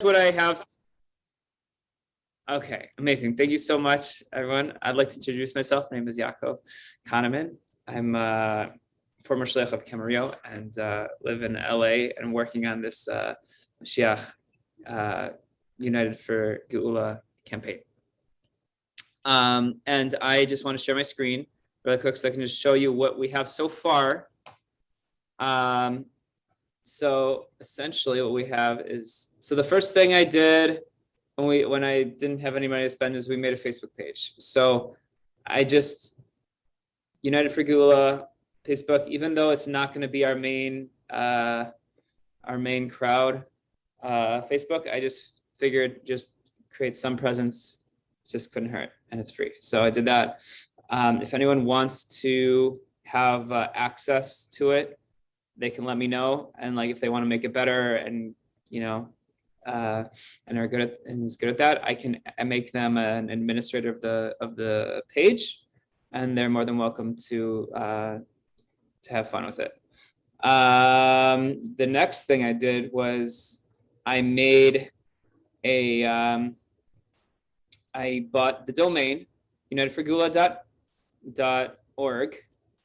What I have. Okay, amazing. Thank you so much, everyone. I'd like to introduce myself. My name is Yaakov Kahneman. I'm a former shliach of Camarillo and live in LA and working on this Mashiach United for Geula campaign. And I just want to share my screen really quick so I can just show you what we have so far. So essentially what we have is, so the first thing I did when I didn't have any money to spend is we made a Facebook page. So I just, United for Geula, Facebook, even though it's not going to be our main crowd, Facebook, I just figured just create some presence, just couldn't hurt, and it's free. So I did that. If anyone wants to have access to it, they can let me know, and like if they want to make it better, and and are good at and is good at that, I make them an administrator of the page, and they're more than welcome to have fun with it. The next thing I did was I made I bought the domain unitedforgeula.org,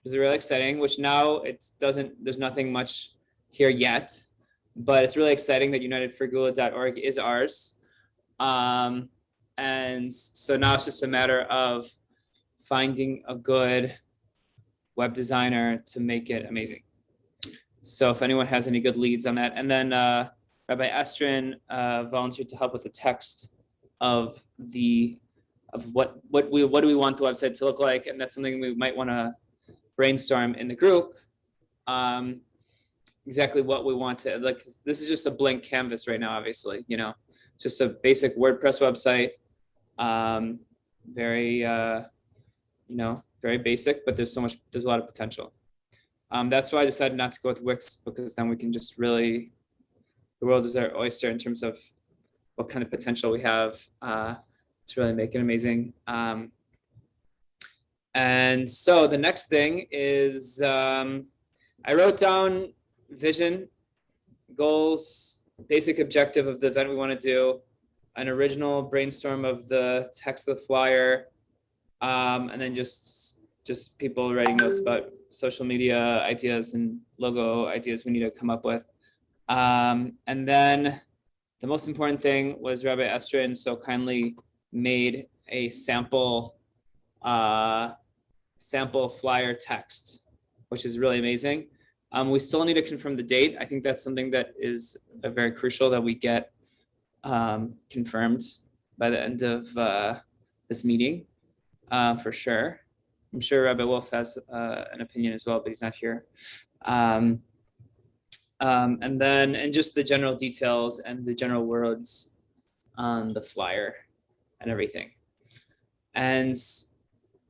which is really exciting, which now there's nothing much here yet, but it's really exciting that unitedforgeula.org is ours. And so now it's just a matter of finding a good web designer to make it amazing. So if anyone has any good leads on that. And then Rabbi Estrin volunteered to help with the text of what do we want the website to look like, and that's something we might want to brainstorm in the group. Exactly what we want to, like, this is just a blank canvas right now, obviously, it's just a basic WordPress website, very very basic, but there's a lot of potential. That's why I decided not to go with Wix, because then we can just really, the world is our oyster in terms of what kind of potential we have to really make it amazing. And so the next thing is I wrote down vision, goals, basic objective of the event we want to do, an original brainstorm of the text of the flyer, and then just people writing notes about social media ideas and logo ideas we need to come up with. And then the most important thing was Rabbi Estrin so kindly made a sample flyer text, which is really amazing. We still need to confirm the date. I think that's something that is very crucial that we get confirmed by the end of this meeting, for sure. I'm sure Rabbi Wolf has an opinion as well, but he's not here. And just the general details and the general words on the flyer and everything. And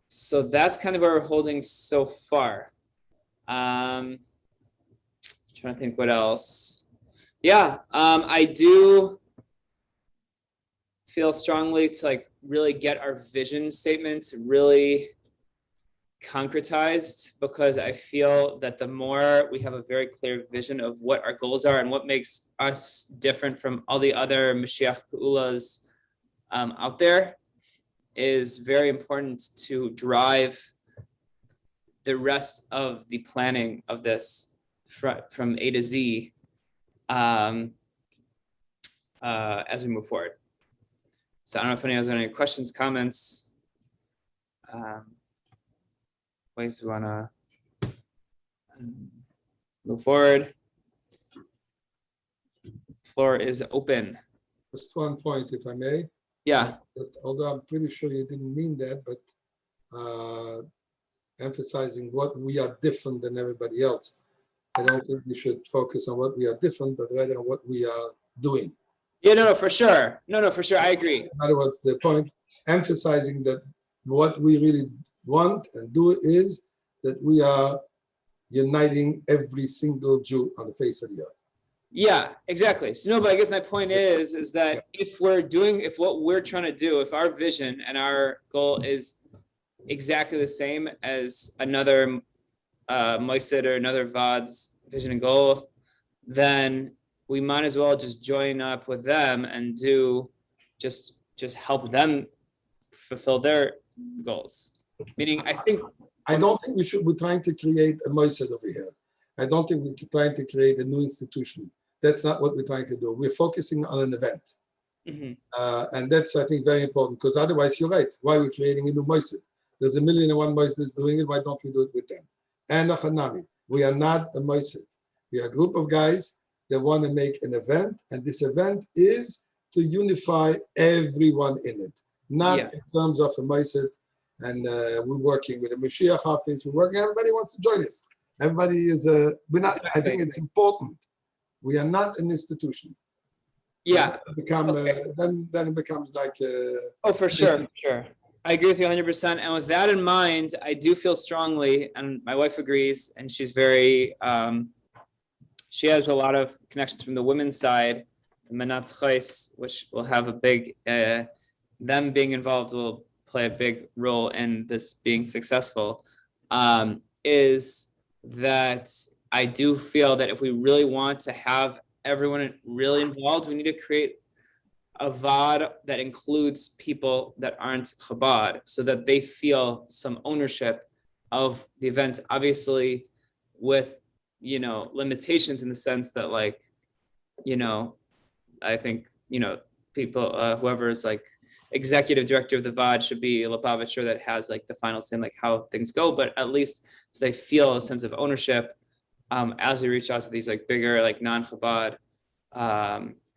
so that's kind of where we're holding so far. Trying to think what else. Yeah, I do feel strongly to really get our vision statements really concretized, because I feel that the more we have a very clear vision of what our goals are and what makes us different from all the other Mashiach Geulas out there, is very important to drive the rest of the planning of this from A to Z as we move forward. So I don't know if anyone has any questions, comments, ways we want to move forward. Floor is open. Just one point, if I may. Yeah. Although I'm pretty sure you didn't mean that, but emphasizing what we are different than everybody else. I don't think we should focus on what we are different, but rather on what we are doing. Yeah, no, for sure. No, for sure. I agree. In other words, the point, emphasizing that what we really want and do is that we are uniting every single Jew on the face of the earth. Yeah, exactly. So no, but I guess my point is that if what we're trying to do, if our vision and our goal is exactly the same as another Moisid or another Vad's vision and goal, then we might as well just join up with them and do just help them fulfill their goals. Meaning, I think I don't think we're trying to create a moised over here. I don't think we're trying to create a new institution. That's not what we're trying to do. We're focusing on an event. Mhm. And that's, I think, very important, because otherwise, you're right. Why are we creating a new moised? There's 1,000,001 moised that's doing it. Why don't we do it with them? And a Hanami. We are not a moised. We are a group of guys that want to make an event. And this event is to unify everyone in it, not Yeah. in terms of a moised. And we're working with the Mashiach office. We're working. Everybody wants to join us. Everybody is we're not. I think it's important. We are not an institution. Yeah. Then it becomes like. Oh, for sure. I agree with you 100%. And with that in mind, I do feel strongly, and my wife agrees, and she's very, she has a lot of connections from the women's side, the Menatz Chais, which will have a big, them being involved will play a big role in this being successful, is that I do feel that if we really want to have everyone really involved, we need to create a VOD that includes people that aren't Chabad, so that they feel some ownership of the event, obviously with, limitations in the sense that, like, I think, people, whoever is like executive director of the VOD should be a Lubavitcher that has like the final say in like how things go, but at least so they feel a sense of ownership as we reach out to these like bigger, like non-Chabad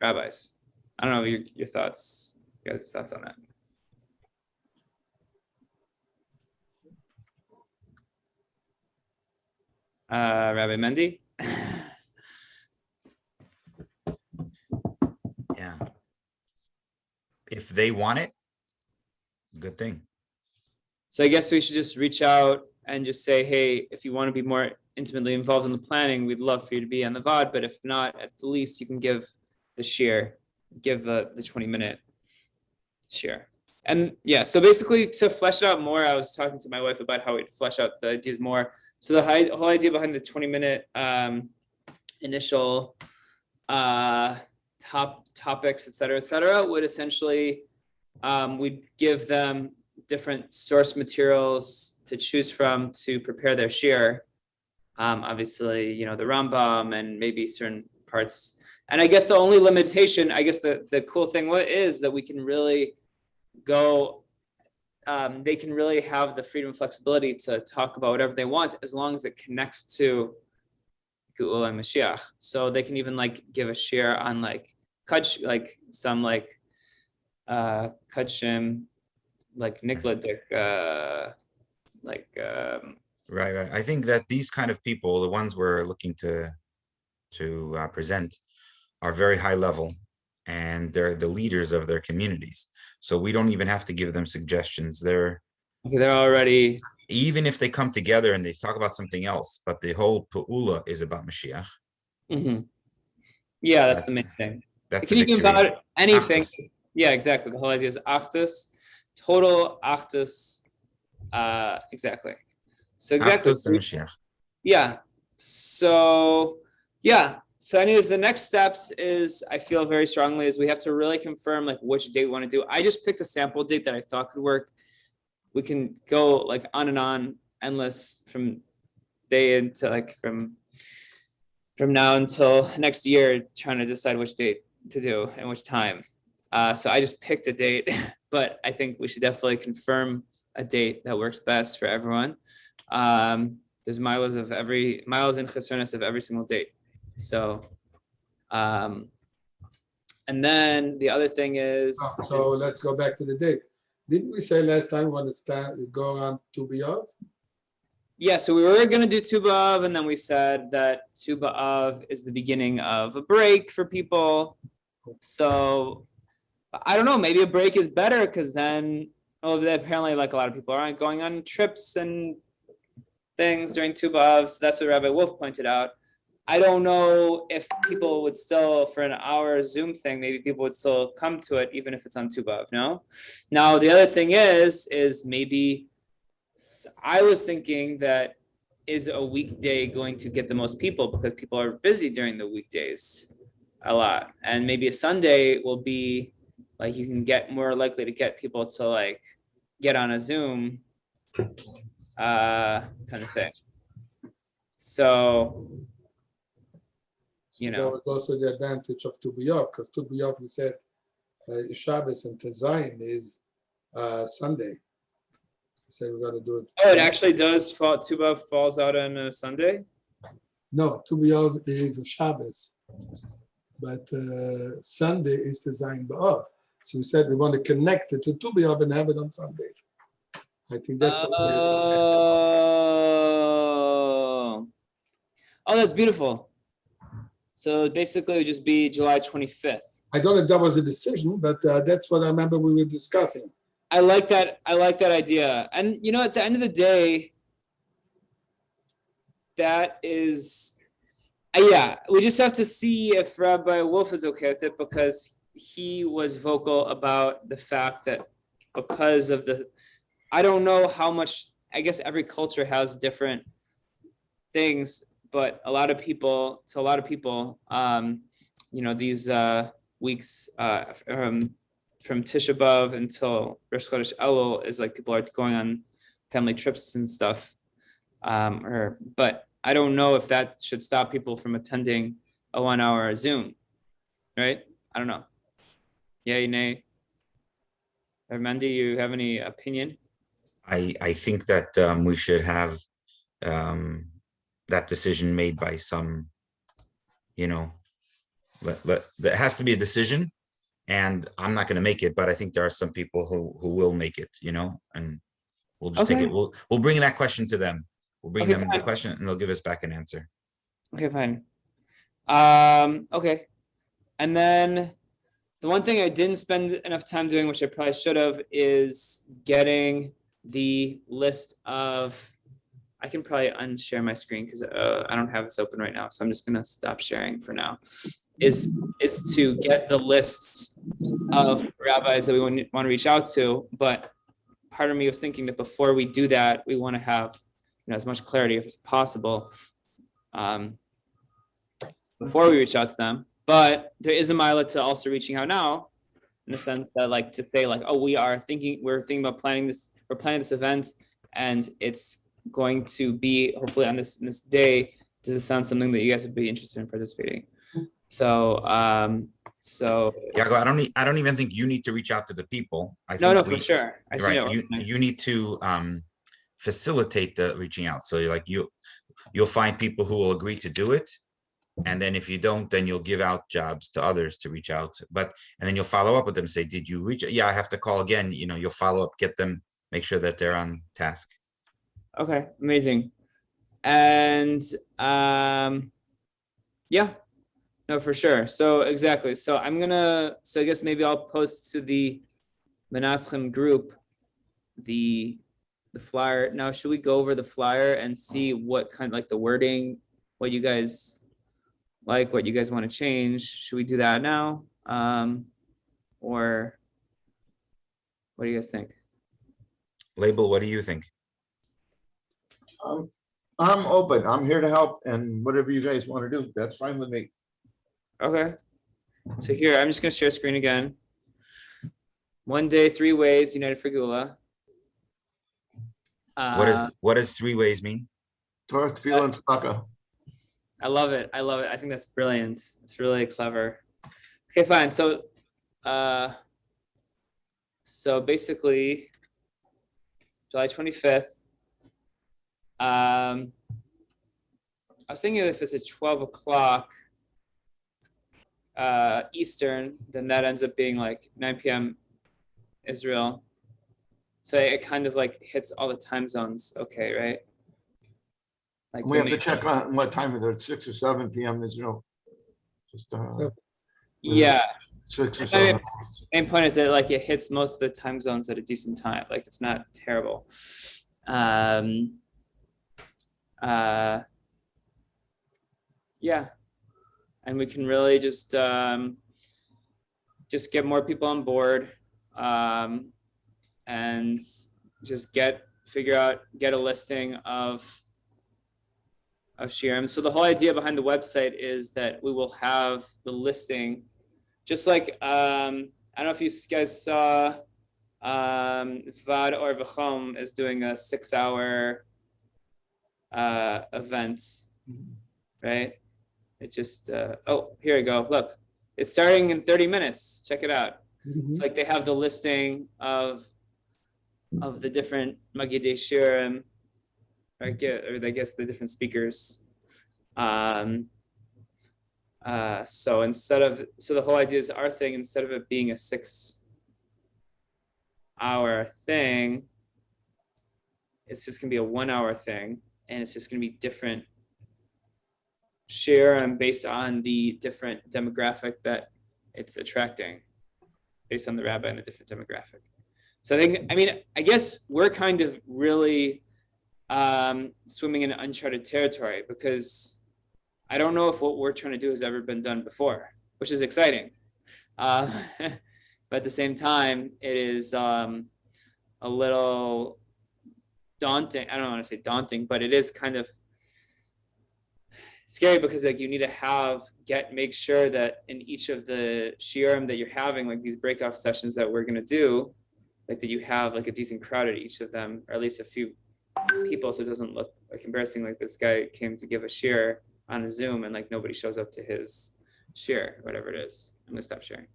rabbis. I don't know your thoughts, guys' thoughts on that. Rabbi Mendy? Yeah. If they want it, good thing. So I guess we should just reach out and just say, hey, if you want to be more intimately involved in the planning, we'd love for you to be on the VOD, but if not, at the least you can give the share, give the 20-minute share. And yeah, so basically to flesh it out more, I was talking to my wife about how we'd flesh out the ideas more. So the whole idea behind the 20-minute initial topics, et cetera, would essentially, we'd give them different source materials to choose from to prepare their share. Obviously, the Rambam and maybe certain parts. And I guess the only limitation, I guess the cool thing is that we can really go, they can really have the freedom and flexibility to talk about whatever they want as long as it connects to Geula and Mashiach. So they can even like give a share on like some like Kudshim, like Nikladik, Right. I think that these kind of people, the ones we're looking to present, are very high level, and they're the leaders of their communities. So we don't even have to give them suggestions. They're already, even if they come together and they talk about something else, but the whole Pu'ula is about Mashiach. Mm-hmm. Yeah, that's the main thing. That's it can even about anything. Achdus. Yeah, exactly. The whole idea is Achdus, total Achdus. Exactly. So exactly. Achdus and Mashiach. Yeah. So yeah. So anyways, the next steps is, I feel very strongly, is we have to really confirm like which date we want to do. I just picked a sample date that I thought could work. We can go like on and on, endless from day into like from now until next year, trying to decide which date to do and which time. So I just picked a date, but I think we should definitely confirm a date that works best for everyone. There's miles and chesernes of every single date. So, and then the other thing is. So let's go back to the date. Didn't we say last time we want to go on Tu B'Av? Yeah, so we were going to do Tu B'Av, and then we said that Tu B'Av is the beginning of a break for people. So I don't know, maybe a break is better, because then apparently like a lot of people aren't going on trips and things during Tu B'Av. So that's what Rabbi Wolf pointed out. I don't know if people would still, for an hour Zoom thing, maybe people would still come to it, even if it's on Tu B'Av, no? Now, the other thing is maybe I was thinking that is a weekday going to get the most people because people are busy during the weekdays. a lot. And maybe a Sunday will be like you can get more likely to get people to like get on a Zoom kind of thing. So, you That know, was also the advantage of Tu B'Av, because Tu B'Av, we said Shabbos and Tezayin is Sunday. Said we got to do it. oh, it actually does fall. Tuba falls out on a Sunday. No, Tu B'Av is a Shabbos, but Sunday is Tezayin B'Av. So we said we want to connect it to Tu B'Av and have it on Sunday. I think that's what we understand. Oh, that's beautiful. So basically, it would just be July 25th. I don't know if that was a decision, but that's what I remember we were discussing. I like that. I like that idea. And you know, at the end of the day, that is, yeah, we just have to see if Rabbi Wolf is okay with it, because he was vocal about the fact that because of the, I don't know how much, I guess every culture has different things, but a lot of people, you know, these weeks from Tisha B'Av until Rosh Chodesh Elul is like people are going on family trips and stuff. But I don't know if that should stop people from attending a 1 hour Zoom, right? I don't know. Yay, nay. Mandy, you have any opinion? I think that we should have that decision made by some, you know, there has to be a decision, and I'm not going to make it, but I think there are some people who will make it, you know, and we'll just take Okay. it. We'll bring that question to them. We'll bring Okay, them the fine. question, and they'll give us back an answer. Okay, fine. Okay. And then the one thing I didn't spend enough time doing, which I probably should have, is getting the list of, I can probably unshare my screen because I don't have this open right now. So I'm just gonna stop sharing for now. Is to get the lists of rabbis that we want to reach out to. But part of me was thinking that before we do that, we want to have, you know, as much clarity as possible before we reach out to them. But there is a mila to also reaching out now, in the sense that, like, to say like, oh, we're thinking about planning this, we're planning this event, and it's going to be hopefully on this day. Does it sound something that you guys would be interested in participating? So Yeah, I don't even think you need to reach out to the people. I no, think for sure. I see right. no You need to facilitate the reaching out. So like you'll find people who will agree to do it. And then if you don't, then you'll give out jobs to others to reach out. And then you'll follow up with them, say, did you reach? Yeah, I have to call again. You know, you'll follow up, get them, make sure that they're on task. Okay, amazing. And yeah, no, for sure. So exactly. So I guess maybe I'll post to the Menaschem group the flyer. Now, should we go over the flyer and see what kind of like the wording, what you guys like, what you guys want to change? Should we do that now? Or what do you guys think? Label, what do you think? I'm open. I'm here to help, and whatever you guys want to do, that's fine with me. Okay. So here, I'm just gonna share screen again. One day, 3 ways, United for Gula. What does 3 ways mean? Torah, tefillah, and tzedakah. I love it. I love it. I think that's brilliant. It's really clever. Okay, fine. So basically, July 25th. I was thinking if it's at 12 o'clock Eastern, then that ends up being like 9 p.m. Israel. So it kind of like hits all the time zones. Okay, right? Like We have to check on what time is it, 6 or 7 p.m. Israel. Just yeah. 6 or 7. Main point is that like it hits most of the time zones at a decent time. Like it's not terrible. Yeah, and we can really just get more people on board, and just get a listing of of shiurim. So the whole idea behind the website is that we will have the listing, just like I don't know if you guys saw Vad or Vachom is doing a 6-hour event, right? It just oh, here we go. Look, it's starting in 30 minutes. Check it out. Mhm. Like they have the listing of the different Magidei Shiurim, or I guess the different speakers. So the whole idea is our thing, instead of it being a 6-hour thing, it's just gonna be a 1-hour thing, and it's just gonna be different shiurim based on the different demographic that it's attracting, based on the rabbi and the different demographic. So I guess we're kind of really swimming in uncharted territory, because I don't know if what we're trying to do has ever been done before, which is exciting. But at the same time, it is a little daunting. I don't want to say daunting, but it is kind of scary, because like you need to make sure that in each of the shiurim that you're having, like these breakoff sessions that we're going to do, like that you have like a decent crowd at each of them, or at least a few people, so it doesn't look like embarrassing, like this guy came to give a shiur on a Zoom and like nobody shows up to his shiur, whatever it is. I'm gonna stop sharing.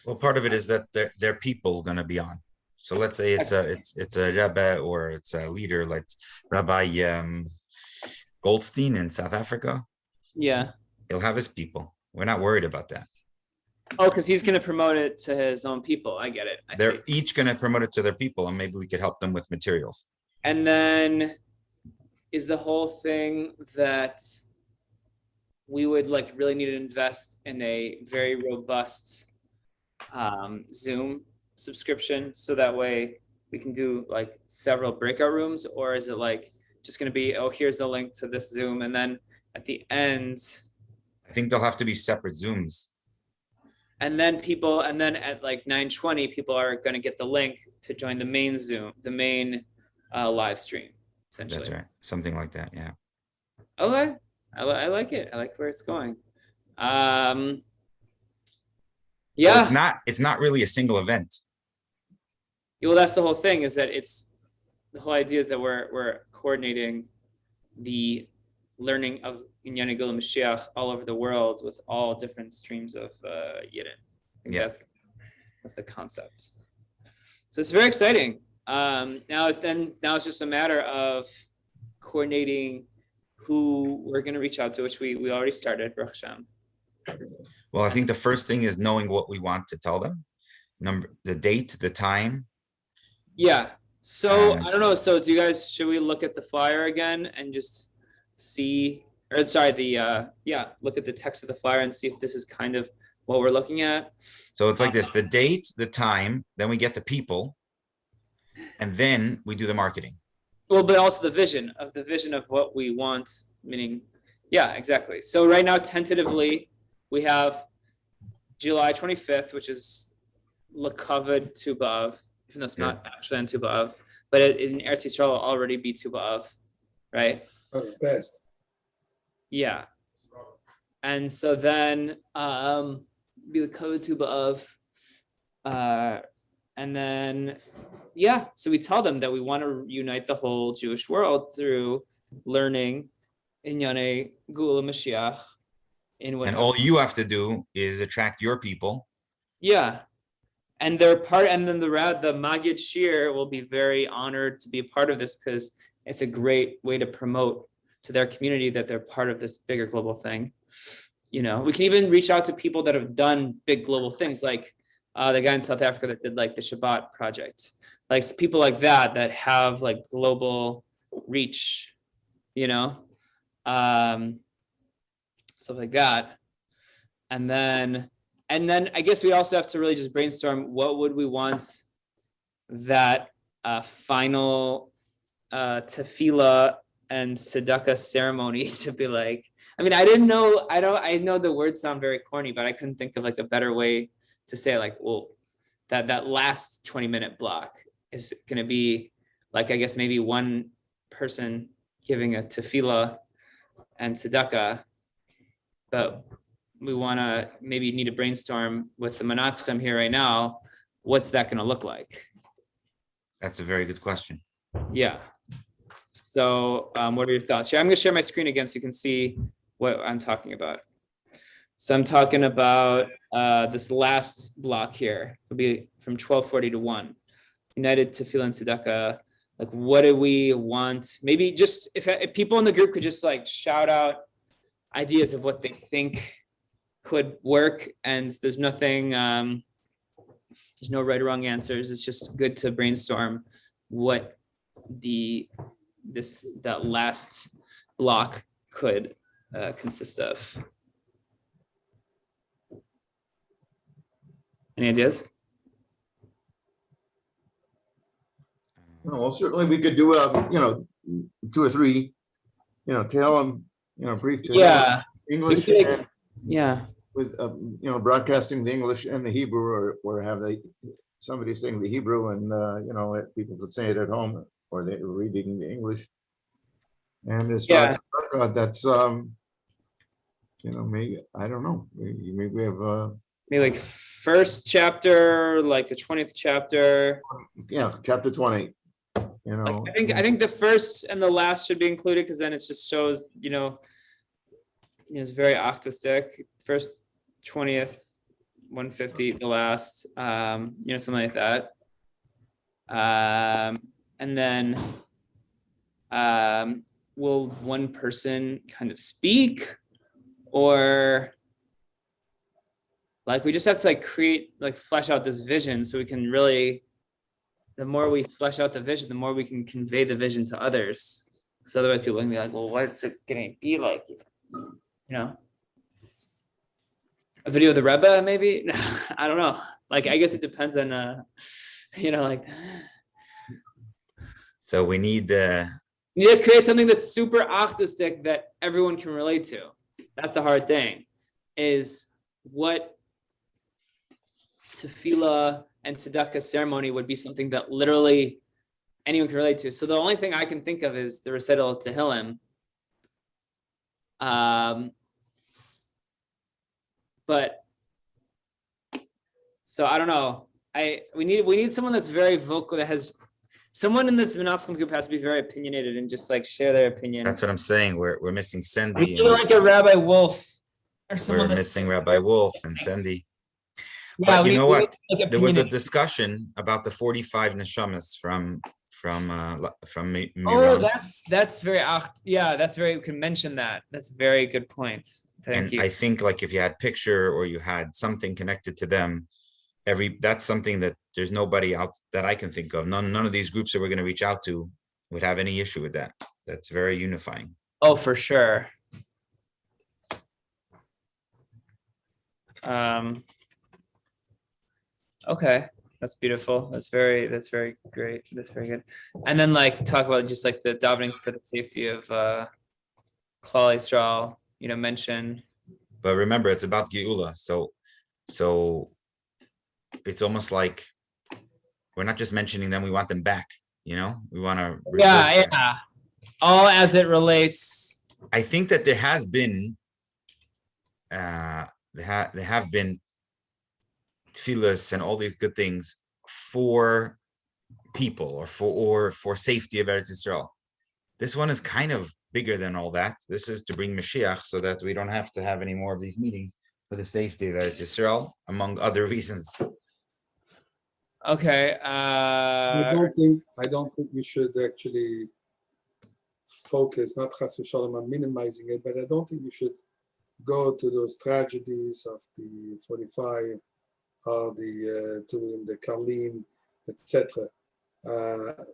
Well, part of it is that they're people going to be on. So let's say it's a rabbi, or it's a leader like Rabbi Goldstein in South Africa. Yeah. He'll have his people. We're not worried about that. Oh, because he's gonna promote it to his own people. I get it. They're each going to promote it to their people, and maybe we could help them with materials. And then is the whole thing that we would like really need to invest in a very robust Zoom subscription, so that way we can do like several breakout rooms? Or is it like just going to be, oh, here's the link to this Zoom, and then at the end, I think they'll have to be separate Zooms. and then at like 9:20, people are going to get the link to join the main Zoom, the main live stream, essentially. That's right. Something like that. Yeah. Okay. I like it. I like where it's going. So Yeah. it's not really a single event. Well, that's the whole thing, is that the whole idea is that we're coordinating the learning of Inyane Gula Mashiach all over the world with all different streams of Yidden. I think Yeah. that's the concept. So it's very exciting. Now it's just a matter of coordinating who we're going to reach out to, which we already started, Baruch Hashem. Well, I think the first thing is knowing what we want to tell them. The date, the time. Yeah. So And- I don't know. So should we look at the flyer again and just see, or sorry, look at the text of the flyer and see if this is kind of what we're looking at? So it's like this: the date, the time, then we get the people, and then we do the marketing. Well, but also the vision of what we want, meaning, yeah, exactly. So right now, tentatively, we have July 25th, which is Lakavad Tu B'Av, even though it's not actually on Tu B'Av, but in Eretz Yisrael will already be Tu B'Av, right? Oh, best. Yeah. And so then be Lakavad Tu B'Av, and then, yeah, so we tell them that we want to unite the whole Jewish world through learning Inyane Gula Mashiach. And all you have to do is attract your people. Yeah. And they're part, and then the Magid Shir will be very honored to be a part of this, because it's a great way to promote to their community that they're part of this bigger global thing. You know, we can even reach out to people that have done big global things, like the guy in South Africa that did like the Shabbat project, like people like that have like global reach, you know, stuff like that. And then I guess we also have to really just brainstorm, what would we want that final tefillah and tzedakah ceremony to be like. I mean, I know the words sound very corny, but I couldn't think of like a better way to say, like, well, that last 20-minute block is going to be like, I guess maybe one person giving a tefillah and tzedakah, but we want to maybe need to brainstorm with the Manatzchem here right now. What's that going to look like? That's a very good question. Yeah. So what are your thoughts? I'm going to share my screen again so you can see what I'm talking about. So I'm talking about this last block here. It'll be from 1240 to 1. United Tefillah and Tzedakah. Like, what do we want? Maybe just if people in the group could just like shout out ideas of what they think could work. And there's nothing, there's no right or wrong answers. It's just good to brainstorm what that last block could consist of. Any ideas? Well, certainly we could do, 2 or 3, tell them, brief to Yeah. English Maybe and Yeah. with, broadcasting the English and the Hebrew, or have somebody sing the Hebrew and, people could say it at home, or they were reading the English. And as far as that's, maybe, I don't know, maybe we have, Maybe like first chapter, like the 20th chapter. chapter 20, Like, I think the first and the last should be included because then it just shows, it's very artistic. First 20th, 150, the last, something like that. And then will one person kind of speak, or like we just have to like create, like flesh out this vision so we can really, the more we flesh out the vision, the more we can convey the vision to others. Because otherwise people can be like, well, what's it gonna be like? A video of the Rebbe, maybe? I don't know. Like, I guess it depends on, like. So we need You need to create something that's super artistic that everyone can relate to. That's the hard thing, is what tefillah and tzedakah ceremony would be something that literally anyone can relate to. So the only thing I can think of is the recital of Tehillim. But so I don't know. We need someone that's very vocal, that has someone in this Menachem group has to be very opinionated and just like share their opinion. That's what I'm saying. We're missing We Sandy. need like a Rabbi Wolf or We're someone. missing Rabbi Wolf and Sandy. Yeah, But you know what? Like There was a opinionated. discussion about the 45 neshamas from Oh, Miran. that's very that's very, we can mention that. That's very good points. Thank And you. I think like if you had picture or you had something connected to them, that's something that there's nobody out that I can think of. None of these groups that we're going to reach out to would have any issue with that. That's very unifying. Oh, for sure. Okay, that's beautiful. That's very great. That's very good. And then like talk about just like the davening for the safety of Klal Yisrael, mention. But remember, it's about Geula. So it's almost like we're not just mentioning them, we want them back. We want to reverse that. Yeah. All as it relates. I think that there has been there have been tefillas and all these good things for people or for safety of Eretz Yisrael. This one is kind of bigger than all that. This is to bring Mashiach so that we don't have to have any more of these meetings for the safety of Eretz Yisrael, among other reasons. Okay. I don't think we should actually focus, not chas v'shalom on minimizing it, but I don't think we should go to those tragedies of the 45 or the in the Karlin, etc.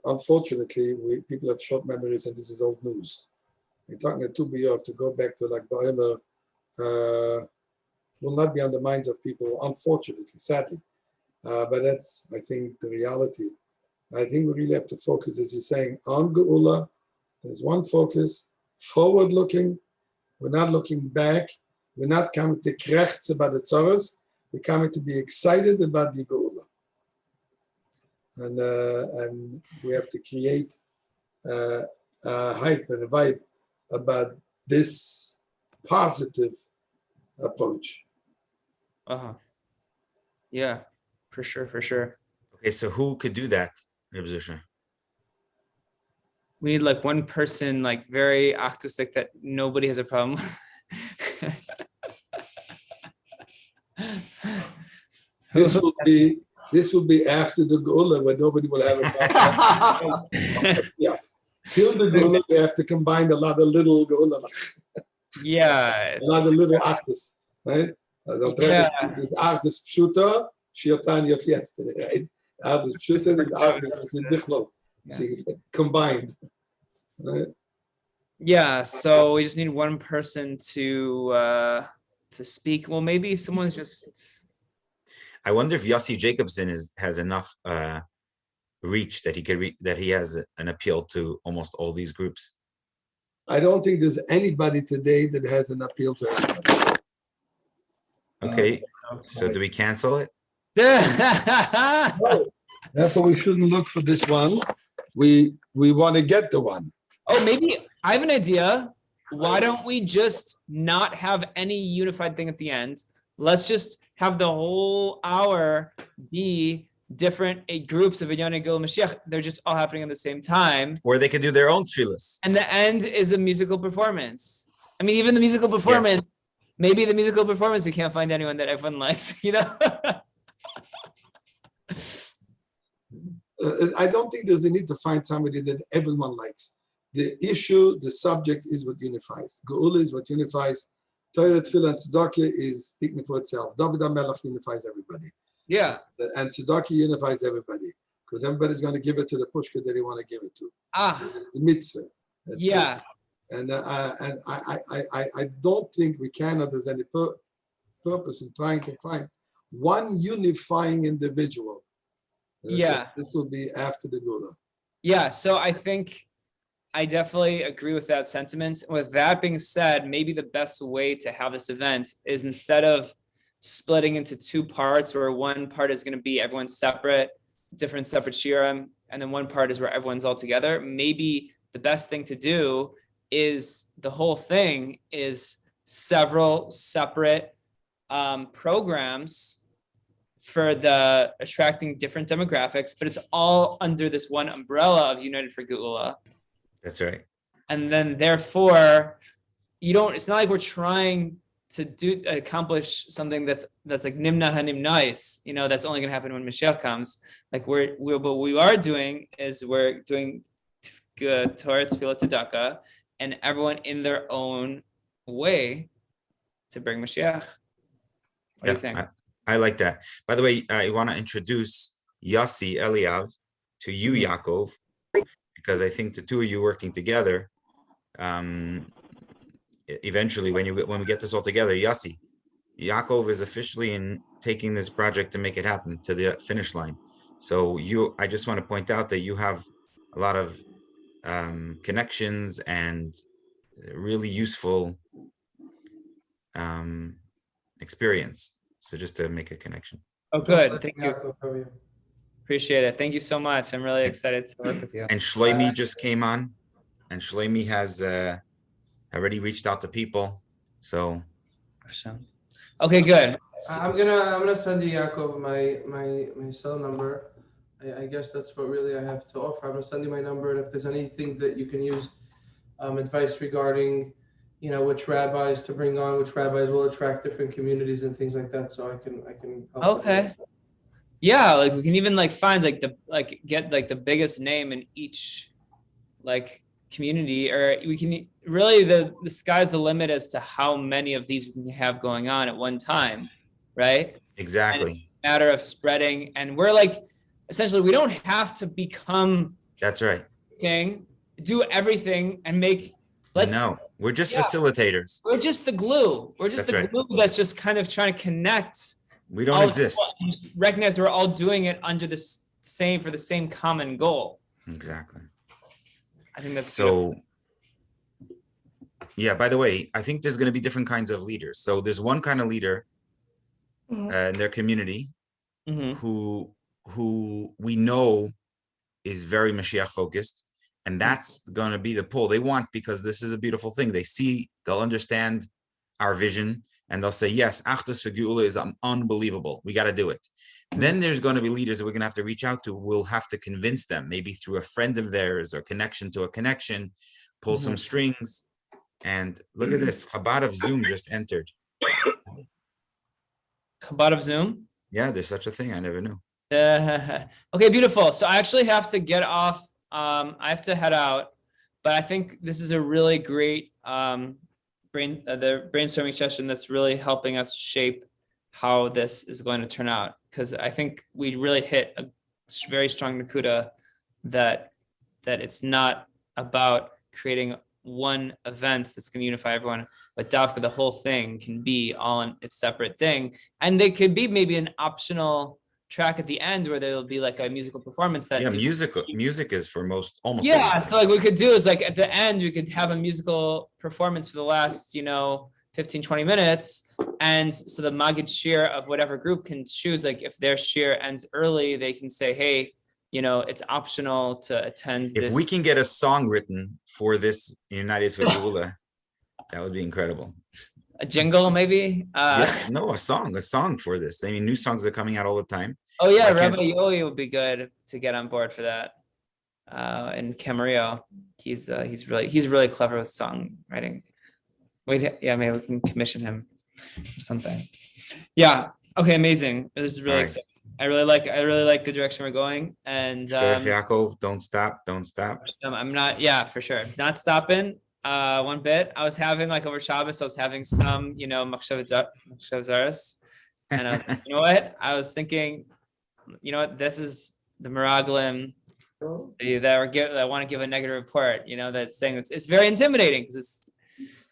Unfortunately, people have short memories, and this is old news. We're talking at 2 b'yov to go back to like Ba'omer will not be on the minds of people, unfortunately, sadly. But that's, I think, the reality. I think we really have to focus, as you're saying, on Geula. There's one focus, forward-looking. We're not looking back. We're not coming to krechts about the tzoros. We're coming to be excited about the Geula. And we have to create a hype and a vibe about this positive approach. Uh-huh. Yeah, for sure, for sure. Okay, so who could do that, Reb Zusha? We need like one person, like very artistic that nobody has a problem with. This will be after the Geula, when nobody will have a problem. Yes. Till the Geula, we have to combine a lot of little Geula, Yeah. a lot of little actors, right? This artist Pshuta, Shiatanya yesterday, right? Artist Pshuta and artist Dichlo. See, combined. Right? Yeah, so we just need one person to speak. Well, maybe someone's just. I wonder if Yossi Jacobson has enough reach that he could that he has an appeal to almost all these groups. I don't think there's anybody today that has an appeal to everybody. Okay, so do we cancel it? No. Therefore, we shouldn't look for this one. We want to get the one. Oh, maybe I have an idea. Why don't we just not have any unified thing at the end? Let's just have the whole hour be different groups of Inyana Gil Mashiach. They're just all happening at the same time. Or they could do their own tefillas. And the end is a musical performance. I mean, even the musical performance, maybe the musical performance, we can't find anyone that everyone likes, you know? I don't think there's a need to find somebody that everyone likes. The issue, the subject is what unifies. Geula is what unifies. Torah, Tefillah, and Tzedakah is speaking for itself. David HaMelech unifies everybody. Yeah. And Tzedakah unifies everybody because everybody's going to give it to the pushka that they want to give it to. So it's the mitzvah. Yeah. And I don't think we can, or there's any purpose in trying to find one unifying individual. Yeah. So this will be after the Geula. Yeah. So I think I definitely agree with that sentiment. With that being said, maybe the best way to have this event is instead of splitting into two parts where one part is going to be everyone's separate, different separate shiurim, and then one part is where everyone's all together. Maybe the best thing to do is the whole thing is several separate programs for the attracting different demographics, but it's all under this one umbrella of United for Geula. That's right. And then therefore, it's not like we're trying to accomplish something that's like nimna hanimnais, that's only gonna happen when Mashiach comes. Like what we are doing is we're doing Torah, Tefillah, Tzedakah, and everyone in their own way to bring Mashiach. What do you think? I like that. By the way, I want to introduce Yossi Eliav to you, Yaakov, because I think the two of you working together, eventually when we get this all together, Yossi, Yaakov is officially in taking this project to make it happen to the finish line. So I just want to point out that you have a lot of connections and really useful experience. So just to make a connection. Oh, good. Thank you. Appreciate it. Thank you so much. I'm really excited to work with you. And Shlomi just came on, and Shlomi has already reached out to people. So. Okay, good. I'm gonna send you, Yaakov, my cell number. I guess that's what really I have to offer. I'm gonna send you my number, and if there's anything that you can use, advice regarding, which rabbis to bring on, which rabbis will attract different communities and things like that. So I can help. Okay. Yeah, like we can even find get the biggest name in each community, or we can really the sky's the limit as to how many of these we can have going on at one time, right? Exactly. And it's a matter of spreading, and we're essentially we don't have to become. That's right. Do everything and make. No, we're just facilitators. We're just the glue. We're just the glue that's just kind of trying to connect. We don't exist. Recognize we're all doing it under the same common goal. Exactly. I think that's so. Yeah. By the way, I think there's going to be different kinds of leaders. So there's one kind of leader in their community who we know is very Mashiach focused, And that's going to be the pull they want, because this is a beautiful thing. They'll understand our vision, and they'll say, yes, Achdus for Geula is unbelievable. We got to do it. Then there's going to be leaders that we're going to have to reach out to. We'll have to convince them, maybe through a friend of theirs or connection to a connection, pull some strings. And look at this. Chabad of Zoom just entered. Chabad of Zoom. Yeah, there's such a thing. I never knew. Okay, beautiful. So I actually have to get off. I have to head out, but I think this is a really great the brainstorming session that's really helping us shape how this is going to turn out. Because I think we really hit a very strong nakuda that it's not about creating one event that's going to unify everyone, but Davka, the whole thing can be on its separate thing, and they could be maybe an optional track at the end where there'll be like a musical performance that music is for almost yeah everybody. So like we could do is like at the end we could have a musical performance for the last 15-20 minutes, and so the Magid Shir of whatever group can choose, like if their shir ends early, they can say, hey, it's optional to attend this. If we can get a song written for this United for Geula, that would be incredible. A jingle, maybe? A song for this. I mean, new songs are coming out all the time. Oh yeah, Rabbi Yoli would be good to get on board for that. And Camarillo, he's really clever with songwriting. Maybe we can commission him or something. Yeah. Okay. Amazing. This is really exciting. I really like the direction we're going. And Yaakov, don't stop. I'm not. Yeah, for sure. Not stopping. One bit. I was having like over Shabbos, I was having some, machshav zaros, and I was like, you know what? I was thinking, this is the Meraglim that want to give a negative report. That's saying it's very intimidating because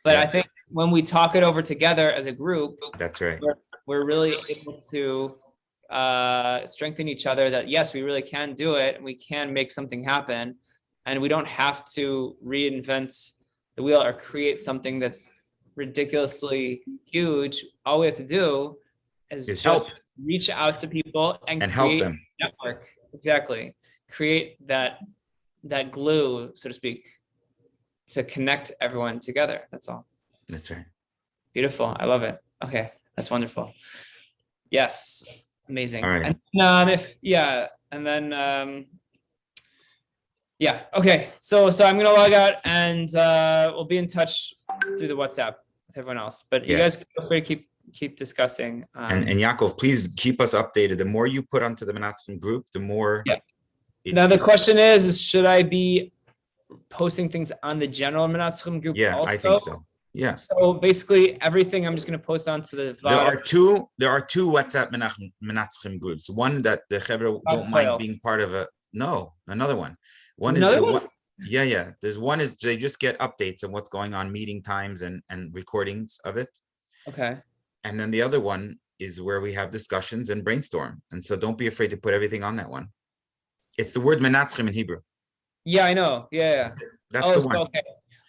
but I think when we talk it over together as a group, that's right. We're really able to strengthen each other. That yes, we really can do it, and we can make something happen, and we don't have to reinvent the wheel or create something that's ridiculously huge. All we have to do is just help, reach out to people and help them. Network. Exactly. Create that glue, so to speak, to connect everyone together. That's all. That's right. Beautiful. I love it. Okay. That's wonderful. Yes. Amazing. All right. Okay. So I'm gonna log out, and we'll be in touch through the WhatsApp with everyone else. But you guys feel free to keep discussing. And Yaakov, please keep us updated. The more you put onto the Menatzim group, the more. Yeah. Now the question is should I be posting things on the general Menatzim group? Yeah, also? I think so. Yeah. So basically everything I'm just going to post onto the VAD. There are two WhatsApp Menatzim groups. One that the Chevra don't mind being part of another one. One is the one. Yeah. There's one is they just get updates on what's going on, meeting times and recordings of it. Okay. And then the other one is where we have discussions and brainstorm. And so don't be afraid to put everything on that one. It's the word Menatzim in Hebrew. Yeah, I know. Yeah. That's the one. Okay.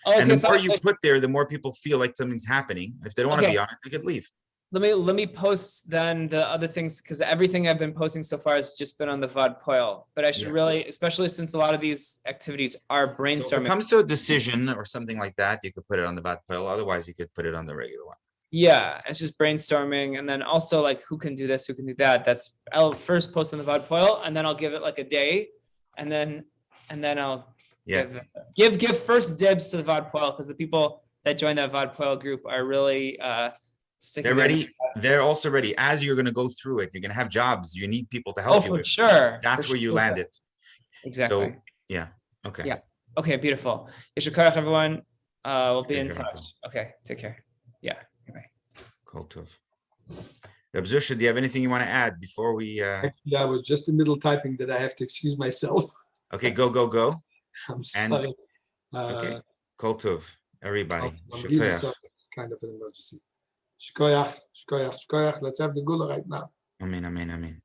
And the more you put there, the more people feel like something's happening. If they don't want to be on it, they could leave. Let me post then the other things, because everything I've been posting so far has just been on the VAD Poil. But I should really, especially since a lot of these activities are brainstorming. So if it comes to a decision or something like that, you could put it on the VAD Poil. Otherwise, you could put it on the regular one. Yeah, it's just brainstorming, and then also like who can do this, who can do that. I'll first post on the VAD Poil, and then I'll give it like a day, and then I'll give first dibs to the VAD Poil, because the people that join that VAD Poil group are really they're ready. They're also ready. As you're going to go through it, you're going to have jobs. You need people to help you with. Sure. That's where you land it. Exactly. So yeah. Okay. Yeah. Okay. Beautiful. Yeshua Karach, everyone. We'll be in touch. Okay. Take care. Yeah. Bye. Kol tov. Reb Zusha, do you have anything you want to add before we? Actually, I was just in the middle typing that I have to excuse myself. Okay. Go. I'm sorry. Okay. Kol tov, everybody. Kind of an emergency. Shkoyach. Let's have the gula right now. Amen.